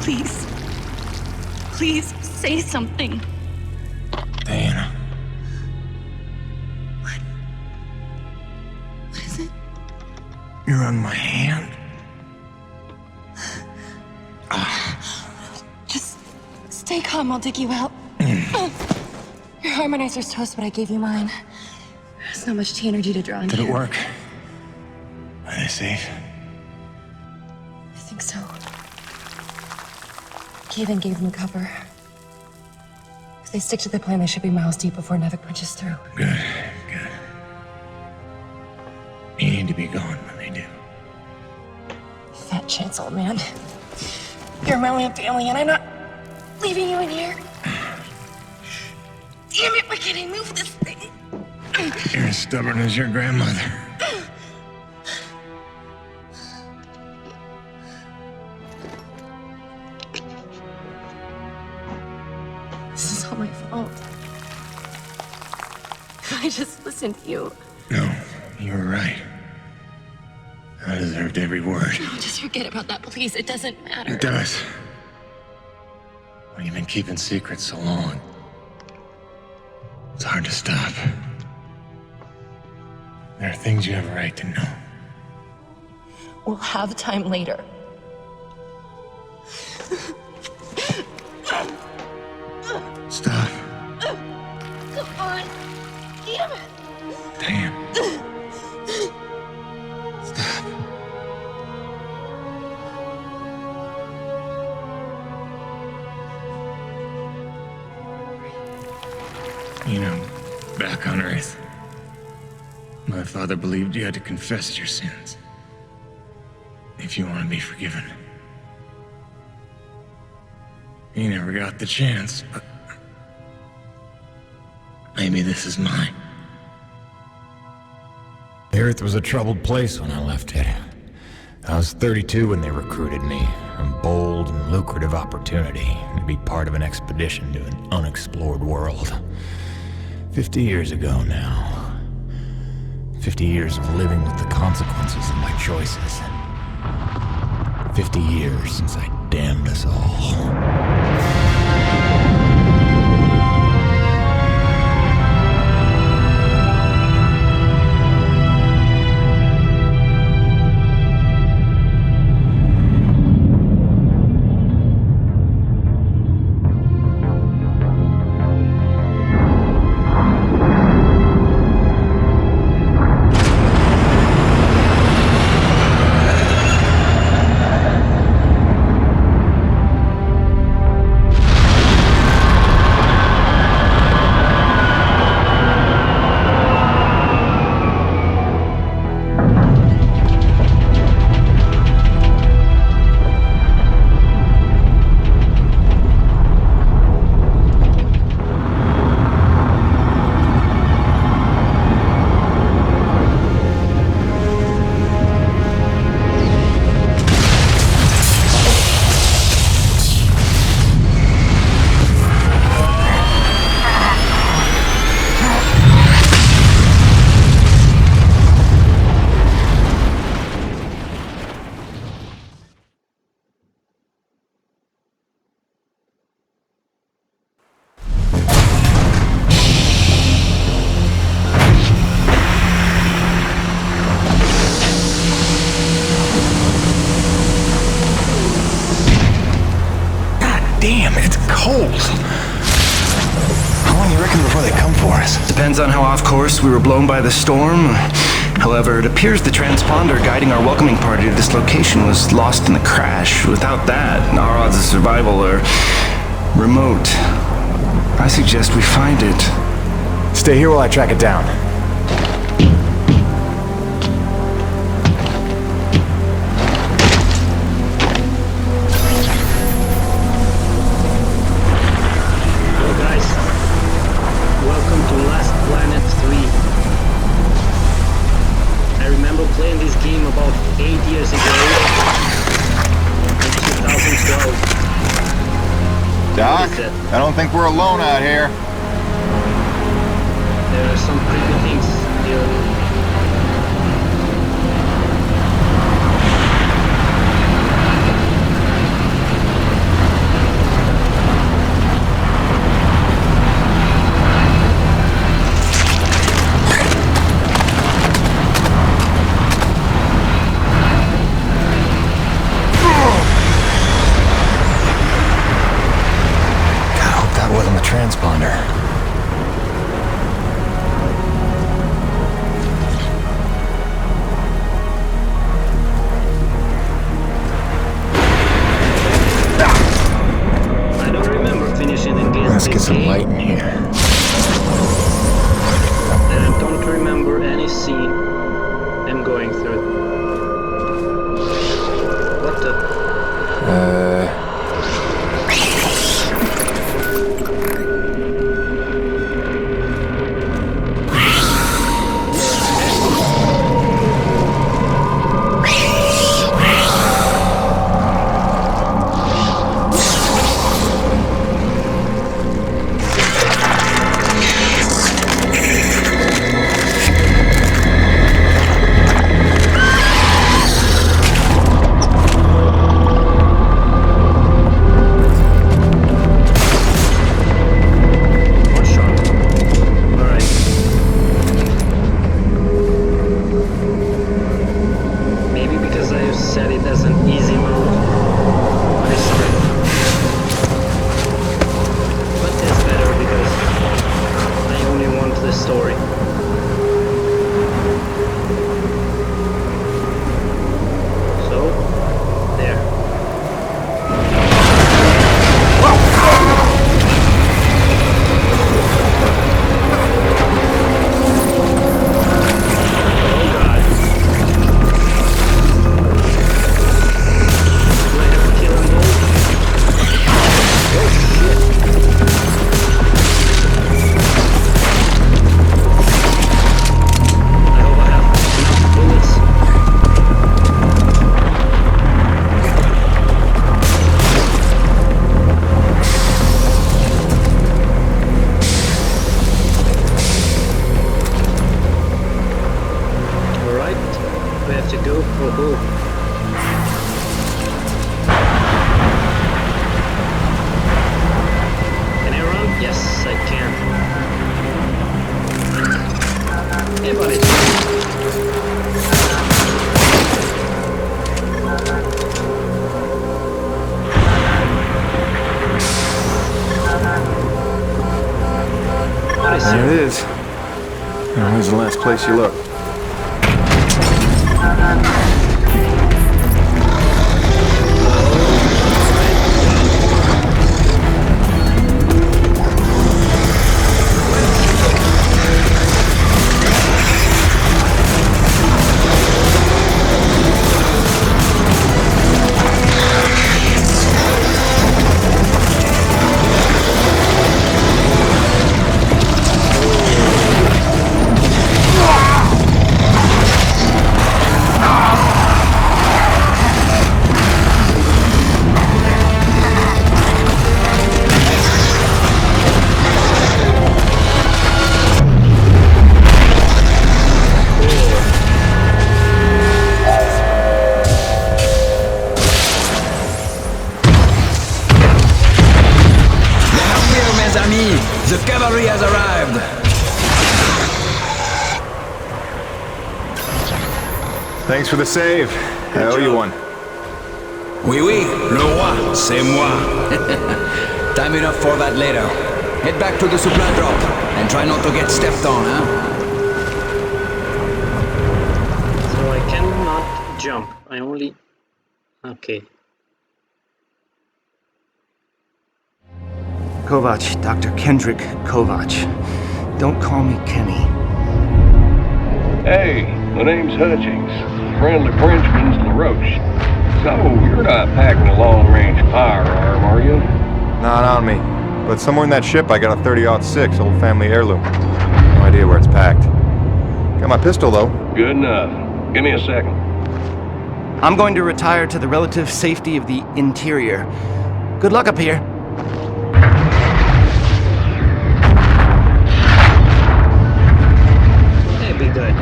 Please. Please say something. Diana. What is it? You're on my hand. Just stay calm, I'll dig you out. Your harmonizer's toast, but I gave you mine. There's not much energy to draw on. Did it work? Are they safe? I think so. E.D.N gave them cover. If they stick to the plan, they should be miles deep before Nevik punches through. Good, good. You need to be gone when they do. Fat chance, old man. You're my only family, and I'm not leaving you in here. Damn it, why can't I move this thing? You're as stubborn as your grandmother. This is all my fault. I just listened to you. No, you were right. I deserved every word. No, just forget about that, please. It doesn't matter. It does. When you've been keeping secrets so long, it's hard to stop. There are things you have a right to know. We'll have time later. Stop. Come on. Damn it. Damn. Stop. You know, back on Earth, my father believed you had to confess your sins if you want to be forgiven. He never got the chance, but maybe this is mine. The Earth was a troubled place when I left it. I was 32 when they recruited me. A bold and lucrative opportunity to be part of an expedition to an unexplored world. 50 years ago now. 50 years of living with the consequences of my choices. 50 years since I damned us all. Damn, it's cold. How long do you reckon before they come for us? Depends on how off course we were blown by the storm. However, it appears the transponder guiding our welcoming party to this location was lost in the crash. Without that, our odds of survival are remote. I suggest we find it. Stay here while I track it down. Playing this game about 8 years ago in 2012. Doc, I don't think we're alone out here. There are some creepy things here. Let's get some light in here. And I don't remember any scene I'm going through. What the? There it is. Where's the last place you looked? The cavalry has arrived! Thanks for the save. I owe you one. Oui, oui, le roi, c'est moi. Time enough for that later. Head back to the supply drop and try not to get stepped on, huh? So I cannot jump. I only... Okay. Kovac, Dr. Kendrick Kovac. Don't call me Kenny. Hey, my name's Hutchings. Friendly Frenchman's LaRoche. So, you're not packing a long-range firearm, are you? Not on me. But somewhere in that ship I got a 30-06 old family heirloom. No idea where it's packed. Got my pistol, though. Good enough. Give me a second. I'm going to retire to the relative safety of the interior. Good luck up here. Hey, be good.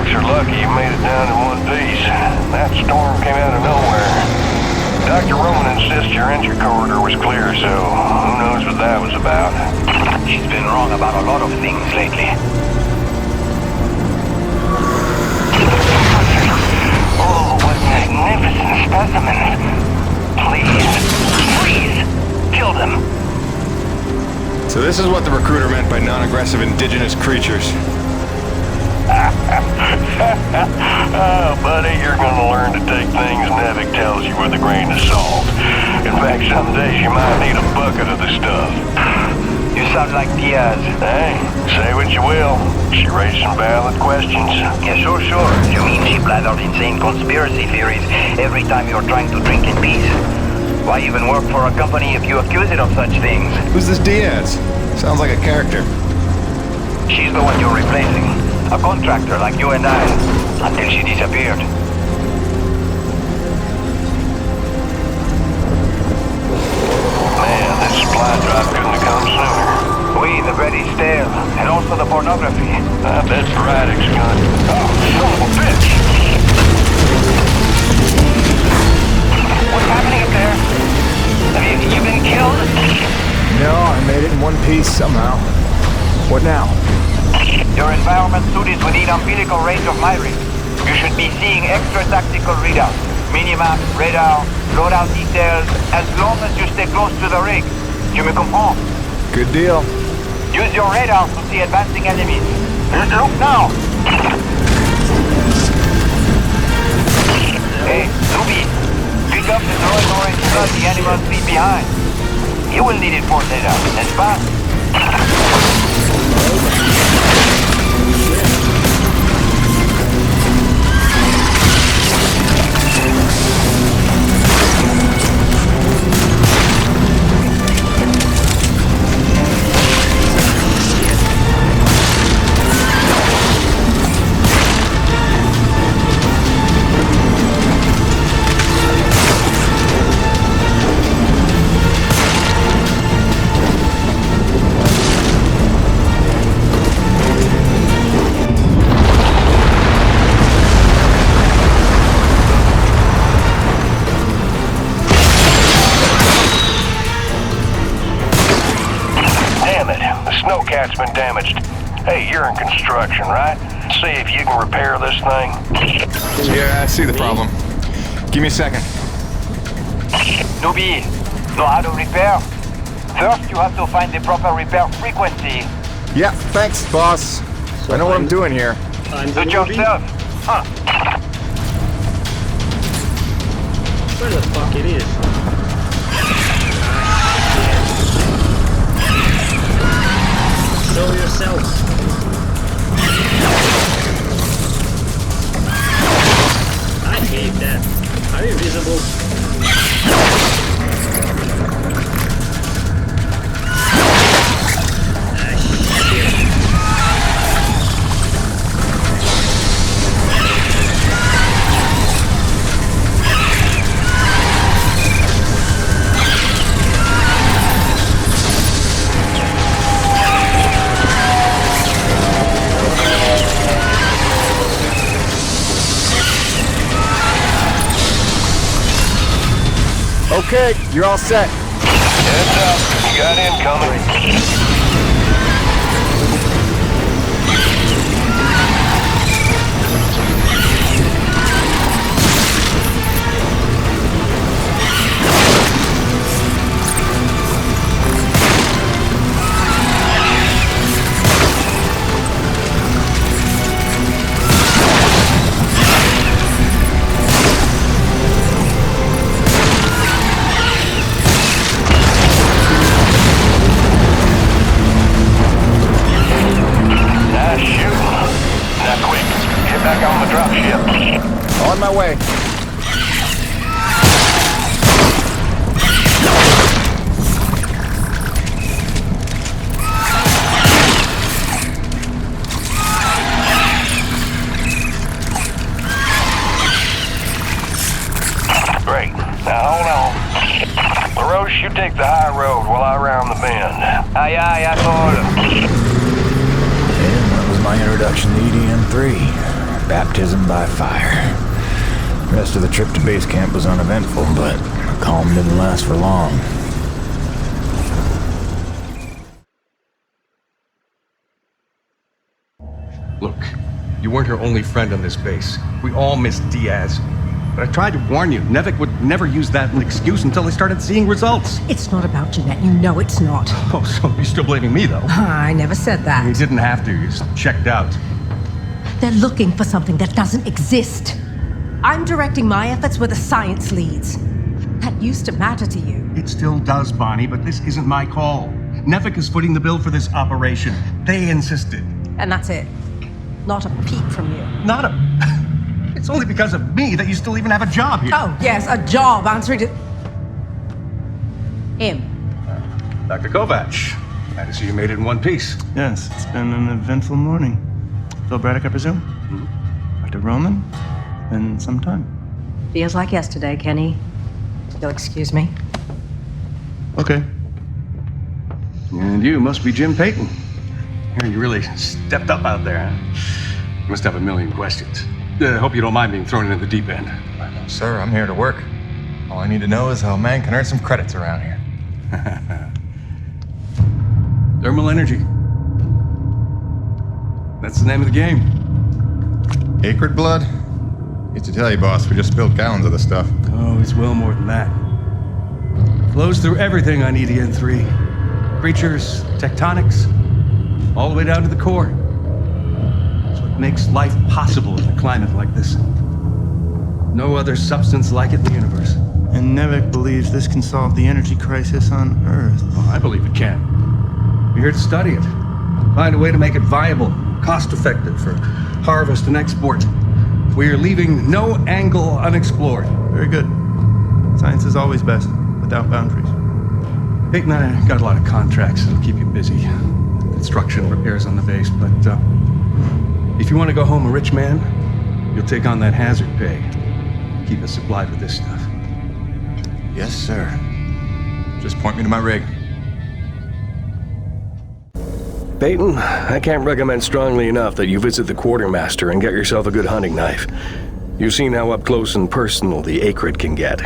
You're lucky you made it down in one piece. That storm came out of nowhere. Dr. Roman insists your entry corridor was clear, so who knows what that was about. She's been wrong about a lot of things lately. Oh, what magnificent specimens. Please, kill them. So this is what the recruiter meant by non-aggressive indigenous creatures. Oh, buddy, you're gonna learn to take things Nevik tells you with a grain of salt. In fact, some days you might need a bucket of the stuff. You sound like Diaz. Hey, say what you will. She raised some valid questions. Yeah, sure. You mean she blathered insane conspiracy theories every time you're trying to drink in peace? Why even work for a company if you accuse it of such things? Who's this Diaz? Sounds like a character. She's the one you're replacing. A contractor like you and I. Until she disappeared. Man, this supply drop couldn't have come sooner. Oui, the bread is stale. And also the pornography. I bet Braddock's gone. Oh, son of a bitch! What's happening up there? Have you been killed? No, I made it in one piece somehow. What now? Your environment suit is within umbilical range of my rig. You should be seeing extra tactical readouts. Minimap, radar, loadout details, as long as you stay close to the rig. Tu me comprends? Good deal. Use your radar to see advancing enemies. Look now! Hey, Ruby, pick up the glowing orange blood the animals leave behind. You will need it for later, n'est-ce pas? Snowcat's been damaged. Hey, you're in construction, right? See if you can repair this thing. Yeah, I see the problem. Give me a second. Newbie, know how to repair? First, you have to find the proper repair frequency. Yeah, thanks, boss. So I know what I'm doing here. I'm the Do it newbie? yourself. Huh. Where the fuck it is? Show yourself. I hate that. Are you invisible? Okay, you're all set. Heads up, you got incoming. On my way. Great. Now hold on. LaRoche, you take the high road while I round the bend. Aye, aye, asshole. And that was my introduction to E.D.N. 3. Baptism by fire. The rest of the trip to base camp was uneventful, but the calm didn't last for long. Look, you weren't her only friend on this base. We all miss Diaz. But I tried to warn you. Nevik would never use that as an excuse until they started seeing results. It's not about Jeanette. You know it's not. Oh, so you're still blaming me, though? I never said that. You didn't have to. You just checked out. They're looking for something that doesn't exist. I'm directing my efforts where the science leads. That used to matter to you. It still does, Bonnie, but this isn't my call. Nevik is footing the bill for this operation. They insisted. And that's it. Not a peep from you. Not a... It's only because of me that you still even have a job here. Oh, yes, a job answering to... him. Dr. Kovac, glad to see you made it in one piece. Yes, it's been an eventful morning. Phil Braddock, I presume? Mm-hmm. Dr. Roman? Been some time. Feels like yesterday, Kenny. You'll excuse me. Okay. And you must be Jim Payton. You really stepped up out there, huh? You must have a million questions. Hope you don't mind being thrown into the deep end. Sir, I'm here to work. All I need to know is how a man can earn some credits around here. Thermal energy. That's the name of the game. Acrid blood? Used to tell you, boss, we just spilled gallons of the stuff. Oh, it's well more than that. Flows through everything on E.D.N. Creatures, tectonics, all the way down to the core. It's what makes life possible in a climate like this. No other substance like it in the universe. And Nevik believes this can solve the energy crisis on Earth. Oh, I believe it can. We're here to study it. Find a way to make it viable, cost-effective for harvest and export. We are leaving no angle unexplored. Very good. Science is always best, without boundaries. Peyton and I got a lot of contracts that'll keep you busy. Construction, repairs on the base, but if you want to go home a rich man, you'll take on that hazard pay. Keep us supplied with this stuff. Yes, sir. Just point me to my rig. Peyton, I can't recommend strongly enough that you visit the quartermaster and get yourself a good hunting knife. You've seen how up close and personal the acrid can get.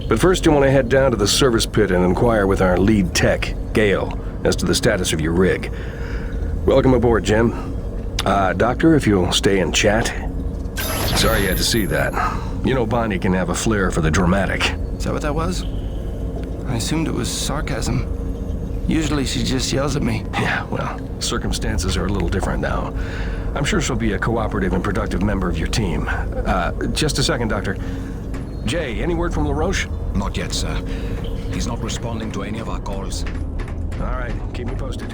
But first you want to head down to the service pit and inquire with our lead tech, Gale, as to the status of your rig. Welcome aboard, Jim. Doctor, if you'll stay and chat. Sorry you had to see that. You know Bonnie can have a flair for the dramatic. Is that what that was? I assumed it was sarcasm. Usually she just yells at me. Yeah, well, circumstances are a little different now. I'm sure she'll be a cooperative and productive member of your team. Just a second, Doctor. Jay, any word from LaRoche? Not yet, sir. He's not responding to any of our calls. All right, keep me posted.